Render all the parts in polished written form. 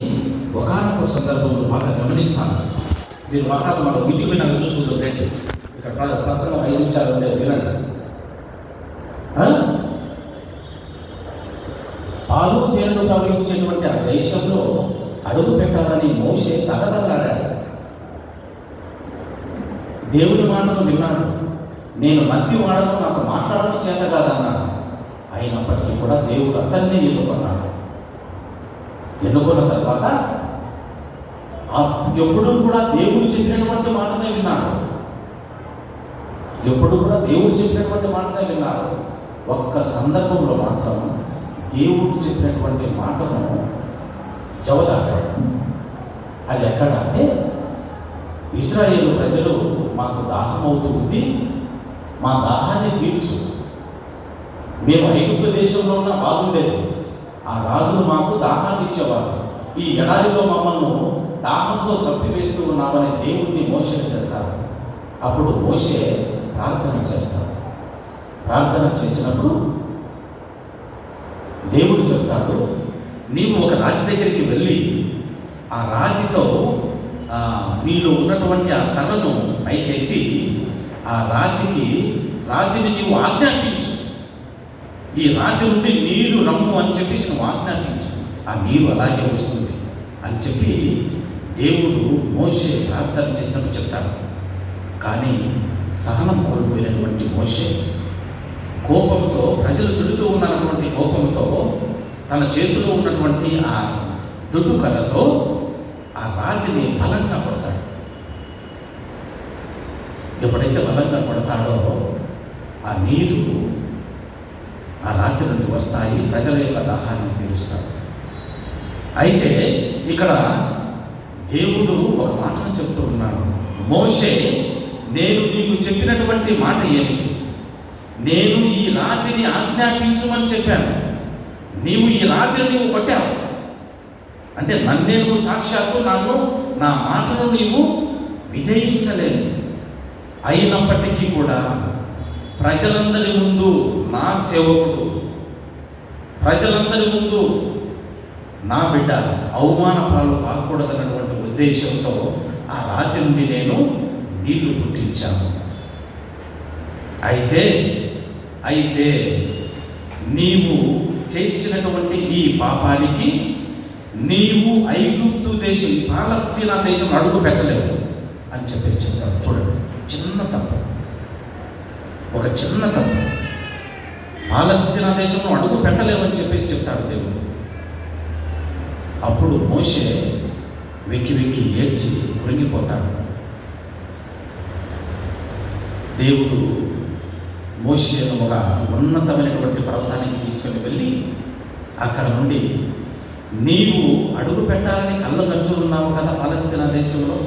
ఒకానొక సందర్భంలో బాగా గమనించాలి. మీరు వాకాలు మనం ఇంటికి పోయినాక చూసుకుంటుంటే ఇక్కడ ప్రసంగం 5 నిమిషాలు ఉండేది వినండి. పాలు తేనెలు ప్రవహించేటువంటి ఆ దేశంలో అడుగు పెట్టాలని మోషే తగదలాడాడు. దేవుని మాటలు విన్నాడు. నేను నత్తి వాడను, నాతో మాట్లాడడం చేత కాదన్నాడు. అయినప్పటికీ కూడా దేవుడు అతన్ని ఎన్నుకున్నాడు. ఎన్నుకున్న తర్వాత ఎప్పుడు కూడా దేవుడు చెప్పినటువంటి మాటనే విన్నాడు. ఎప్పుడు కూడా దేవుడు చెప్పినటువంటి మాటనే విన్నాడు. ఒక్క సందర్భంలో మాత్రం దేవుడు చెప్పినటువంటి మాటను జవదాటాడు. అది ఎక్కడ అంటే, ఇశ్రాయేలు ప్రజలు మాకు దాహం అవుతుంది, మా దాహాన్ని తీర్చు. మేము ఐగుప్తు దేశంలో ఉన్న బాగుండేది, ఆ రాజులు మాకు దాహాన్ని ఇచ్చేవారు. ఈ ఎడారిలో మమ్మల్ని దాహంతో చంపివేస్తూ ఉన్నామని దేవుడిని మోషేని చెప్తారు. అప్పుడు మోషే ప్రార్థన చేస్తాడు. ప్రార్థన చేసినప్పుడు దేవుడు చెప్తాడు, నీవు ఒక రాతి దగ్గరికి వెళ్ళి ఆ రాతితో నీలో ఉన్నటువంటి ఆ కర్రను పైకెత్తి ఆ రాతిని నీవు ఆజ్ఞాపించు. ఈ రాతి నుండి నీరు రమ్ము అని చెప్పేసి నువ్వు ఆజ్ఞాపించు, ఆ నీరు అలాగే వస్తుంది అని చెప్పి దేవుడు మోషే ప్రార్థన చేసినప్పుడు చెప్తాడు. కానీ సహనం కోల్పోయినటువంటి మోషే కోపంతో, ప్రజలు తిడుతూ ఉన్నటువంటి కోపంతో తన చేతిలో ఉన్నటువంటి ఆ దొడ్డు కర్రతో ఆ రాతిని బలంగా కొడతాడు. ఎప్పుడైతే బలంగా కొడతాడో ఆ నీరు ఆ రాత్రి నుండి వస్తాయి, ప్రజల యొక్క దాహాన్ని తీరుస్తాడు. అయితే ఇక్కడ దేవుడు ఒక మాటను చెప్తూ ఉన్నాడు, మోషే నేను నీకు చెప్పినటువంటి మాట ఏమిటి? నేను ఈ రాతిని ఆజ్ఞాపించమని చెప్పాను, నీవు ఈ రాత్రిని నీవు కొట్టావు. అంటే నన్నే నువ్వు సాక్షాత్తు నా మాటను నీవు విధేయించలేదు. అయినప్పటికీ కూడా ప్రజలందరి ముందు నా సేవకుడు, ప్రజలందరి ముందు నా బిడ్డ అవమాన పాలు కాకూడదన్నటువంటి ఉద్దేశంతో ఆ రాత్రి నుండి నేను నీళ్లు పుట్టించాను. అయితే నీవు చేసినటువంటి ఈ పాపానికి నీవు ఐగుప్తు దేశం, పాలస్తీనా దేశం అడుగు పెట్టలేవు అని చెప్పేసి చెప్తారు. చూడండి, చిన్న తప్పు, ఒక చిన్న తప్పు. పాలస్తీనా దేశంలో అడుగు పెట్టలేవని చెప్పేసి చెప్తాడు దేవుడు. అప్పుడు మోషే వెక్కి వెక్కి ఏడ్చి కృంగిపోతాడు. దేవుడు మోషేను ఒక ఉన్నతమైనటువంటి పర్వతానికి తీసుకొని వెళ్ళి అక్కడ నుండి, నీవు అడుగు పెట్టాలని కళ్ళు కంచున్నావు కదా పాలస్తీనా దేశంలో,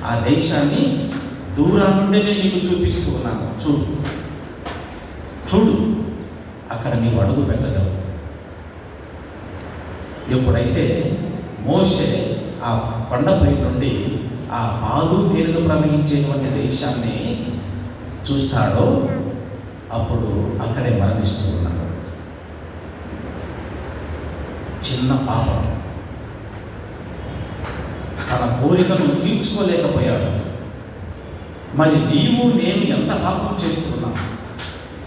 ఆ దేశాన్ని దూరం నుండి నేను నీకు చూపిస్తూ ఉన్నాను, చూడు అక్కడ నీవు అడుగు పెట్టగలవు. ఎప్పుడైతే మోషే ఆ కొండపై నుండి ఆ పాలు తేనెలు ప్రవహించేటువంటి దేశాన్ని చూస్తాడో అప్పుడు అక్కడే మరణిస్తూ ఉన్నాడు. చిన్న పాపం, తన కోరికను తీర్చుకోలేకపోయాడు. మరి నీవు నేను ఎంత పాపం చేస్తున్నాం,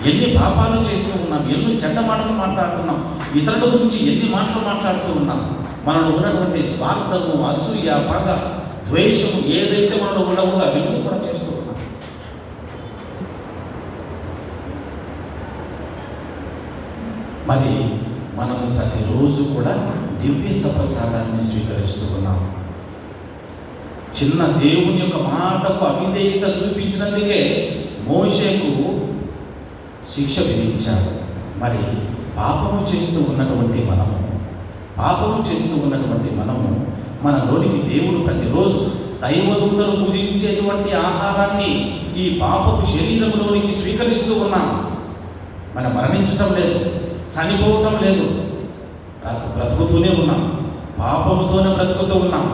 ఎన్ని పాపాలు చేస్తూ ఉన్నాం, ఎన్ని చెడ్డ మాటలు మాట్లాడుతున్నాం, ఇతరుల గురించి ఎన్ని మాటలు మాట్లాడుతూ ఉన్నాం. మనలో ఉన్నటువంటి స్వార్థము, అసూయ, పగ, ద్వేషము ఏదైతే మనలో ఉండవుందో అవన్నీ కూడా చేస్తూ ఉన్నాం. మరి మనము ప్రతిరోజు కూడా దివ్య సప్రసాదాన్ని స్వీకరిస్తూ ఉన్నాం. చిన్న దేవుని యొక్క మాటకు అవిధేయత చూపించినందుకే మోషేకు శిక్ష విధించాడు. మరి పాపము చేస్తూ ఉన్నటువంటి మనము మనలోనికి దేవుడు ప్రతిరోజు దైవదూతలు పూజించేటువంటి ఆహారాన్ని ఈ పాపపు శరీరంలోనికి స్వీకరిస్తూ ఉన్నాం. మనం మరణించడం లేదు, చనిపోవటం లేదు, బ్రతుకుతూనే ఉన్నాం, పాపముతోనే బ్రతుకుతూ ఉన్నాం.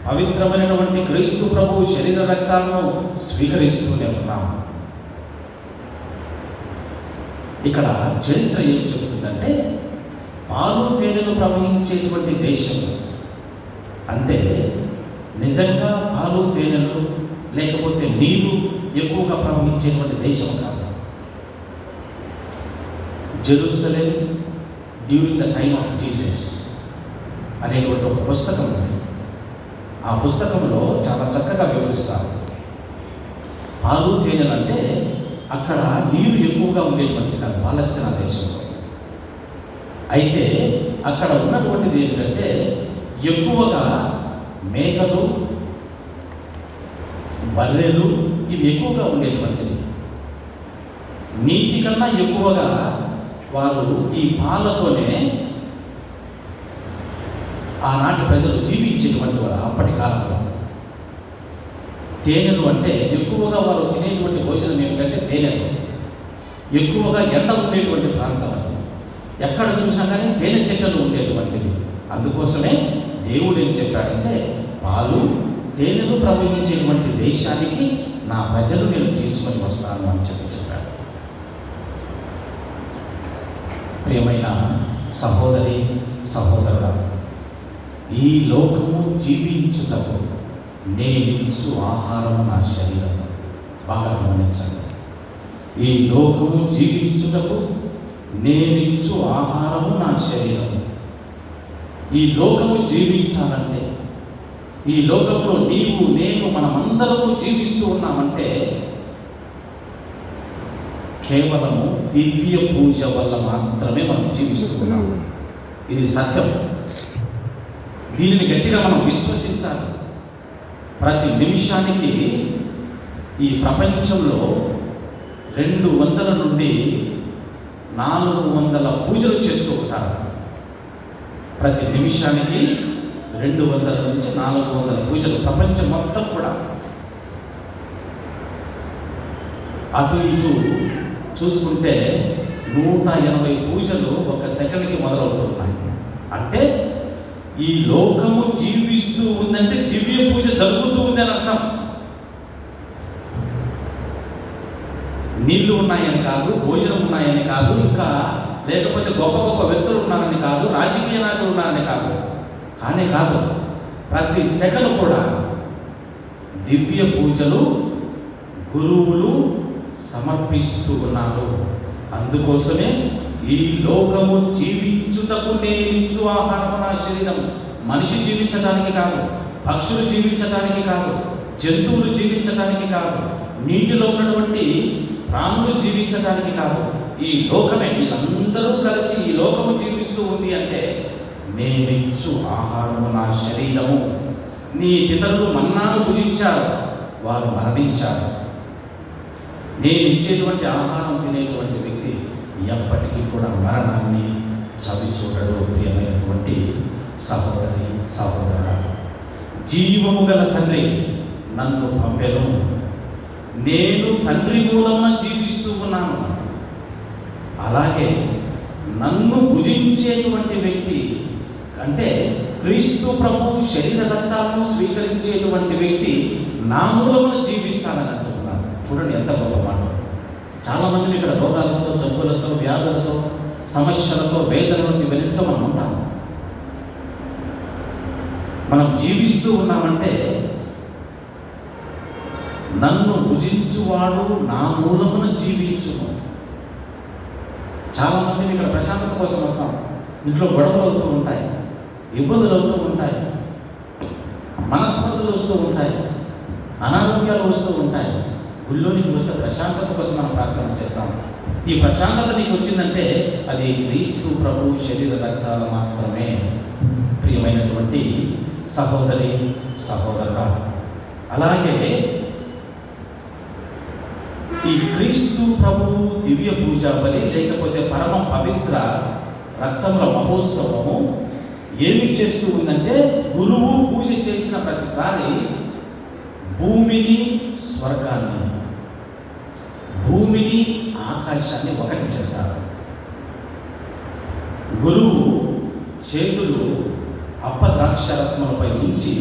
పవిత్రమైనటువంటి క్రీస్తు ప్రభువు శరీర రక్తాలను స్వీకరిస్తూనే ఉన్నాం. ఇక్కడ చరిత్ర ఏం చెబుతుందంటే, పాలు తేనెలు ప్రవహించేటువంటి దేశం అంటే నిజంగా పాలు తేనెలు లేకపోతే నీరు ఎక్కువగా ప్రవహించేటువంటి దేశం కాదు. Jerusalem during the time of Jesus అనేటువంటి ఒక పుస్తకం ఉంది. ఆ పుస్తకంలో చాలా చక్కగా వివరిస్తారు. పాలు తేనెలు అంటే అక్కడ నీరు ఎక్కువగా ఉండేటువంటిది కాదు పాలస్తీనా దేశంలో. అయితే అక్కడ ఉన్నటువంటిది ఏంటంటే ఎక్కువగా మేకలు, బర్రెలు ఇవి ఎక్కువగా ఉండేటువంటివి. నీటి కన్నా ఎక్కువగా వారు ఈ పాలతోనే ఆనాటి ప్రజలు జీవించేటువంటి వారు. అప్పటి కాలంలో తేనెలు అంటే ఎక్కువగా వారు తినేటువంటి భోజనం ఏమిటంటే తేనెలు. ఎక్కువగా ఎండ ఉండేటువంటి ప్రాంతం అది. ఎక్కడ చూసినా కానీ తేనె తిట్టలు ఉండేటువంటివి. అందుకోసమే దేవుడు ఏం చెప్పాడంటే పాలు తేనెలు ప్రవహించేటువంటి దేశానికి నా ప్రజలు నేను తీసుకొని వస్తాను అని చెప్పాడు. ప్రియమైన సహోదరి సహోదరుడా, ఈ లోకము జీవించుటకు నేనిచ్చు ఆహారము నా శరీరం. బాగా గమనించండి. ఈ లోకము జీవించుటకు నేనిచ్చు ఆహారము నా శరీరం. ఈ లోకము జీవించాలంటే, ఈ లోకంలో నీవు నేను మనమందరము జీవిస్తూ ఉన్నామంటే కేవలము దివ్య పూజ వల్ల మాత్రమే మనం జీవిస్తూ ఉన్నాము. ఇది సత్యం. దీనిని గట్టిగా మనం విశ్వసించాలి. ప్రతి నిమిషానికి ఈ ప్రపంచంలో 200 నుండి 400 పూజలు చేస్తూ ఉంటారు. ప్రతి నిమిషానికి 200 నుంచి 400 పూజలు ప్రపంచం మొత్తం కూడా. అటు ఇటు చూసుకుంటే 180 పూజలు ఒక సెకండ్కి మొదలవుతున్నాయి. అంటే ఈ లోకము జీవిస్తూ ఉందంటే దివ్య పూజ జరుగుతూ ఉందని అర్థం. నీళ్లు ఉన్నాయని కాదు, భోజనం ఉన్నాయని కాదు, ఇంకా లేకపోతే గొప్ప గొప్ప వ్యక్తులు ఉన్నారని కాదు, రాజకీయ నాయకులు ఉన్నారని కాదు. కానీ కాదు, ప్రతి సెకను కూడా దివ్య పూజలు గురువులు సమర్పిస్తూ ఉన్నారు. అందుకోసమే ఈ లోకము జీవించుటకు నేనిచ్చు ఆహారము నా శరీరం. మనిషి జీవించడానికి కాదు, పక్షులు జీవించడానికి కాదు, జంతువులు జీవించడానికి కాదు, నీటిలో ఉన్నటువంటి ప్రాణులు జీవించడానికి కాదు. ఈ లోకమే, వీళ్ళందరూ కలిసి ఈ లోకము జీవిస్తూ ఉంది అంటే నేనిచ్చు ఆహారము నా శరీరము. నీ పితరులు మన్నాను భుజించారు, వారు మరణించారు. నేను ఇచ్చేటువంటి ఆహారం తినేటువంటి వ్యక్తి ఎప్పటికీ కూడా మరణాన్ని చవి చూడడు. ప్రియమైనటువంటి సహోదరి సహోదరుడా, జీవము గల తండ్రి నన్ను పంపెను, నేను తండ్రి మూలమున జీవిస్తూ ఉన్నాను. అలాగే నన్ను భుజించేటువంటి వ్యక్తి అంటే క్రీస్తు ప్రభువు శరీర రక్తాలను స్వీకరించేటువంటి వ్యక్తి నా మూలమున జీవిస్తానని అంటున్నాను. చూడండి ఎంత గొప్ప మాట. చాలామంది ఇక్కడ రోగాలతో, జబ్బులతో, వ్యాధులతో, సమస్యలతో, వేదనలతో ఇవన్నిటితో మనం ఉంటాం. మనం జీవిస్తూ ఉన్నామంటే నన్ను భుజించువాడు నా మూలమున జీవించును. చాలామంది ఇక్కడ ప్రశాంతత కోసం వస్తాం. ఇంట్లో గొడవలు అవుతూ ఉంటాయి, ఇబ్బందులు అవుతూ ఉంటాయి, మనస్పర్ధలు వస్తూ ఉంటాయి, అనారోగ్యాలు వస్తూ ఉంటాయి. గుళ్ళోనికి వస్తే ప్రశాంతత కోసం మనం ప్రార్థన చేస్తాం. ఈ ప్రశాంతత నీకు వచ్చిందంటే అది క్రీస్తు ప్రభు శరీర రక్తాలు మాత్రమే. ప్రియమైనటువంటి సహోదరి సహోదరుడా, అలాగే ఈ క్రీస్తు ప్రభు దివ్య పూజ బలి లేకపోతే పరమ పవిత్ర రక్తముల మహోత్సవము ఏమి చేస్తూ ఉందంటే, గురువు పూజ చేసిన ప్రతిసారి భూమిని స్వర్గాన్ని, భూమిని ఆకాశాన్ని ఒకటి చేస్తారు. గురువు చేతులు అప్పద్రాక్షరసములపై ఉంచి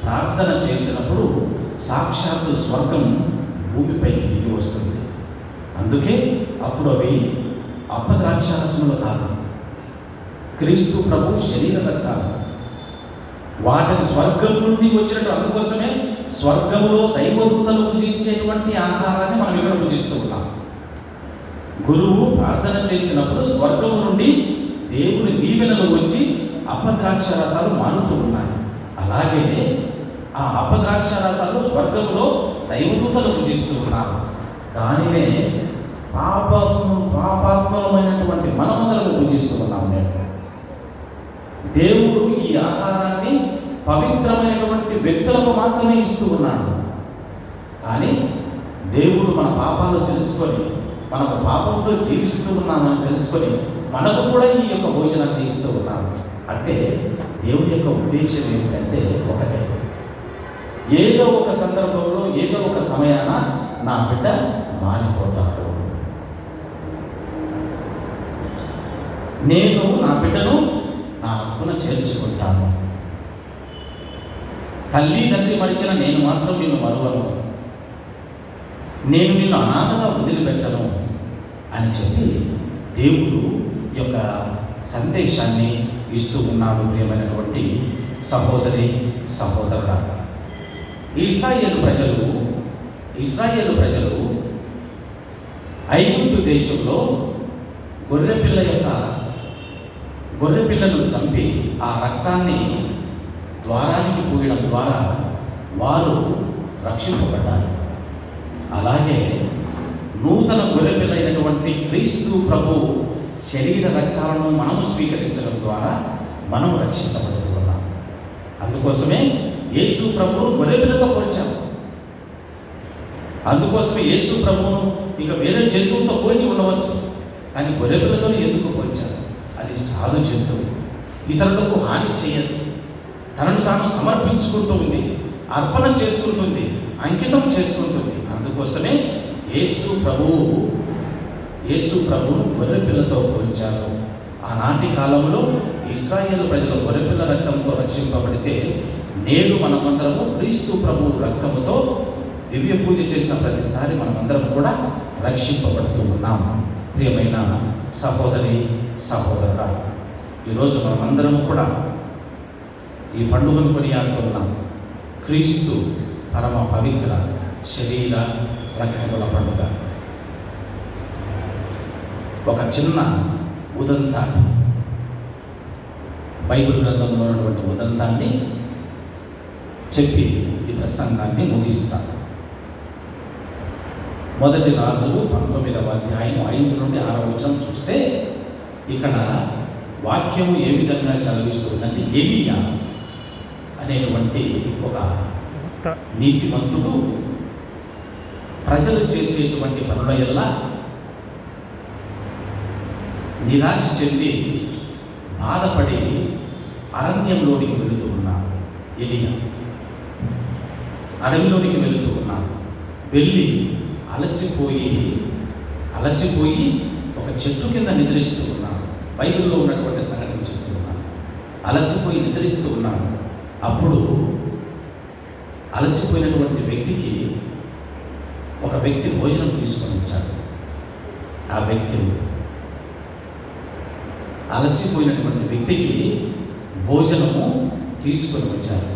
ప్రార్థన చేసినప్పుడు సాక్షాత్తు స్వర్గం భూమిపైకి దిగి వస్తుంది. అందుకే అప్పుడు అవి అప్పద్రాక్షరసములు కాదు, క్రీస్తు ప్రభు శరీర రక్తాలు. వాటిని స్వర్గం నుండి వచ్చినట్టు, అందుకోసమే స్వర్గములో దైవదూతలు పూజించేటువంటి ఆహారాన్ని మనం ఇక్కడ పూజిస్తూ ఉన్నాం. గురువు ప్రార్థన చేసినప్పుడు స్వర్గము నుండి దేవుని దీవెనలు వచ్చి అపద్రాక్ష రసాలు మారుతూ ఉన్నాయి. అలాగే ఆ అపద్రాక్ష రసాలు స్వర్గములో దైవదూతలు పూజిస్తూ ఉన్నారు. దానినే పాపాత్మలమైనటువంటి మనమందరము పూజిస్తూ ఉన్నాము. నేను దేవుడు ఈ ఆహారాన్ని పవిత్రమైనటువంటి వ్యక్తులకు మాత్రమే ఇస్తూ ఉన్నాడు. కానీ దేవుడు మన పాపాలు తెలుసుకొని, మనము పాపంతో జీవిస్తూ ఉన్నామని తెలుసుకొని మనకు కూడా ఈ యొక్క భోజనాన్ని ఇస్తూ ఉన్నాడు. అంటే దేవుని యొక్క ఉద్దేశం ఏమిటంటే ఒకటే, ఏదో ఒక సందర్భంలో ఏదో ఒక సమయాన నా బిడ్డ మారిపోతాడు. నేను నా బిడ్డను నా హక్కున చేర్చుకుంటాను. తల్లి తండ్రి మరిచిన నేను మాత్రం నిన్ను మరువను, నేను నిన్ను అనాథగా వదిలిపెట్టను అని చెప్పి దేవుడు యొక్క సందేశాన్ని ఇస్తూ ఉన్నాడు. ప్రియమైనటువంటి సహోదరి సహోదరుడా, ఇశ్రాయేలు ప్రజలు ఐగుప్తు దేశంలో గొర్రెపిల్లను చంపి ఆ రక్తాన్ని ద్వారానికి పోయడం ద్వారా వారు రక్షింపబడ్డారు. అలాగే నూతన గొర్రెపిల్ల అయినటువంటి క్రీస్తు ప్రభు శరీర రక్తాలను మనము స్వీకరించడం ద్వారా మనం రక్షించబడుతున్నాం. అందుకోసమే యేసు ప్రభువును గొర్రెపిల్లతో పోల్చాము. అందుకోసమే యేసు ప్రభువును ఇంకా వేరే జంతువులతో పోల్చి ఉండవచ్చు, కానీ గొర్రెపిల్లతో ఎందుకు పోల్చారు? అది సాధు జంతువు, ఇతరులకు హాని చేయదు, తనను తాను సమర్పించుకుంటూ ఉంది, అర్పణ చేసుకుంటుంది, అంకితం చేసుకుంటుంది. అందుకోసమే యేసు ప్రభువును గొర్రెపిల్లతో పోల్చారు. ఆనాటి కాలంలో ఇశ్రాయేలు ప్రజలు గొర్రెపిల్ల రక్తంతో రక్షింపబడితే, నేడు మనమందరము క్రీస్తు ప్రభువు రక్తముతో దివ్య పూజ చేసిన ప్రతిసారి మనమందరం కూడా రక్షింపబడుతూ ఉన్నాం. ప్రియమైన సహోదరి సహోదరుడా, ఈరోజు మనమందరము కూడా ఈ పండుగను కొనియాడుతున్నాం. క్రీస్తు పరమ పవిత్ర శరీర రక్తముల పండుగ. ఒక చిన్న ఉదంతాన్ని, బైబిల్ గ్రంథంలో ఉన్నటువంటి ఉదంతాన్ని చెప్పి ఈ ప్రసంగాన్ని ముగిస్తాను. మొదటి రాజులు 19వ అధ్యాయం 5 నుండి 6వ వచనం చూస్తే ఇక్కడ వాక్యము ఏ విధంగా సెలవిస్తుందంటే, ఎలీయా అనేటువంటి ఒక నీతిమంతుడు ప్రజలు చేసేటువంటి పనుల వల్ల నిరాశ చెంది బాధపడి అరణ్యంలోనికి వెళుతూ ఉన్నాడు. ఎలీయా అడవిలోనికి వెళుతూ ఉన్నాడు. వెళ్ళి అలసిపోయి ఒక చెట్టు కింద నిద్రిస్తూ ఉన్నాడు. బైబిల్లో ఉన్నటువంటి సంగతిని చెప్తూ ఉన్నాడు. అలసిపోయి నిద్రిస్తూ ఉన్నాడు. అప్పుడు అలసిపోయినటువంటి వ్యక్తికి ఒక వ్యక్తి భోజనం తీసుకొని వచ్చాడు. ఆ వ్యక్తి అలసిపోయినటువంటి వ్యక్తికి భోజనము తీసుకొని వచ్చారు.